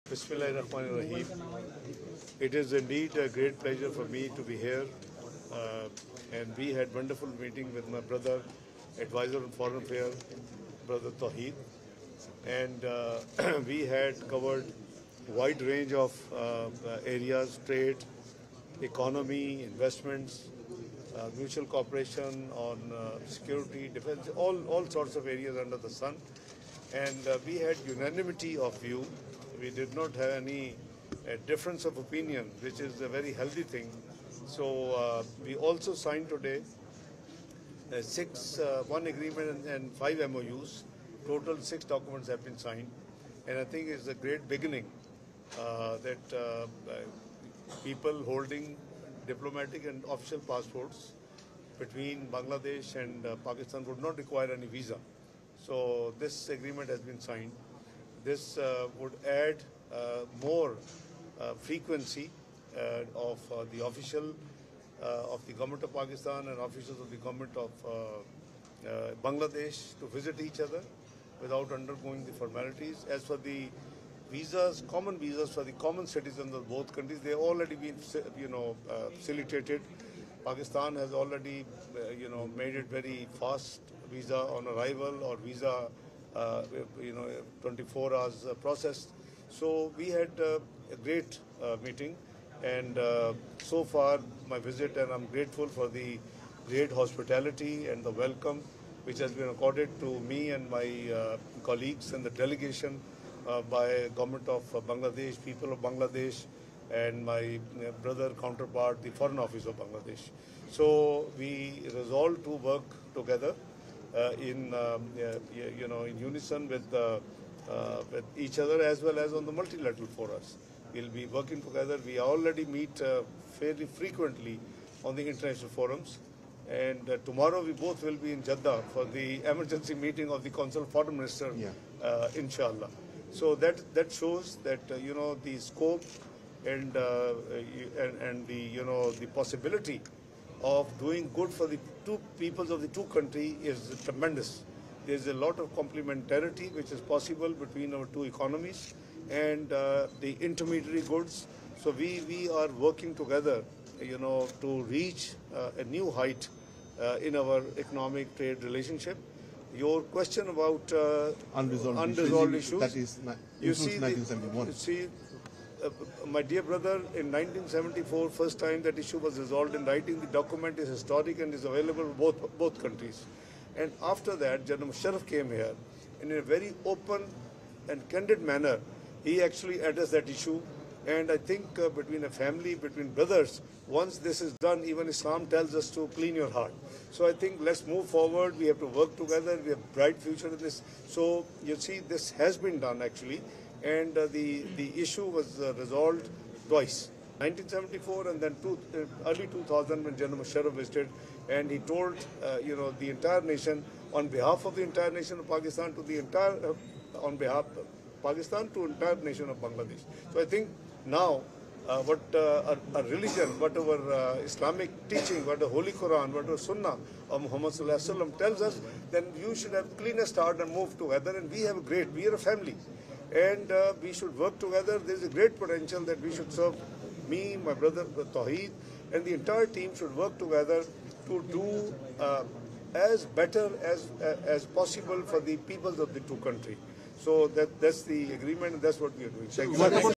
Bismillahirrahmanirrahim. It is indeed a great pleasure for me to be here. And we had wonderful meeting with my brother, advisor on foreign affairs, brother Tawheed. And we had covered wide range of areas, trade, economy, investments, mutual cooperation on security, defense, all sorts of areas under the sun. And we had unanimity of view. We did not have any difference of opinion, which is a very healthy thing. So we also signed today one agreement and 5 MOUs. Total 6 documents have been signed. And I think it's a great beginning that people holding diplomatic and official passports between Bangladesh and Pakistan would not require any visa. So this agreement has been signed. This would add more frequency of the official of the government of Pakistan and officials of the government of Bangladesh to visit each other without undergoing the formalities. As for the visas, common visas for the common citizens of both countries, they have already been, facilitated. Pakistan has already, made it very fast, visa on arrival or visa, 24 hours process. So we had a great meeting, and so far my visit, and I'm grateful for the great hospitality and the welcome which has been accorded to me and my colleagues and the delegation by government of Bangladesh, people of Bangladesh, and my brother counterpart, the Foreign Office of Bangladesh. So we resolved to work together in unison with each other as well as on the multilateral forums. We'll be working together. We already meet fairly frequently on the international forums. And tomorrow we both will be in Jeddah for the emergency meeting of the Council of Foreign Ministers, inshallah. So that shows that the scope and the possibility of doing good for the two peoples of the two countries is tremendous. There is a lot of complementarity which is possible between our two economies and the intermediary goods. So we are working together, to reach a new height in our economic trade relationship. Your question about unresolved issues, that is, you see, 1971. My dear brother, in 1974, first time that issue was resolved in writing. The document is historic and is available in both countries. And after that, General Musharraf came here, and in a very open and candid manner, he actually addressed that issue. And I think between a family, between brothers, once this is done, even Islam tells us to clean your heart. So I think let's move forward. We have to work together. We have a bright future in this. So you see, this has been done actually. And the issue was resolved twice, 1974 and then early 2000 when General Musharraf visited, and he told the entire nation, on behalf of the entire nation of Pakistan to the entire on behalf of Pakistan to entire nation of Bangladesh. So I think now what a religion, what our Islamic teaching, what the Holy Quran, what our Sunnah of Muhammad Sallallahu Alaihi Wasallam tells us, then you should have cleanest heart and move together. And we are a family. And we should work together. There is a great potential that we should serve. Me, my brother Tawheed, and the entire team should work together to do as better as possible for the peoples of the two countries. So that's the agreement, and that's what we are doing. Thank you.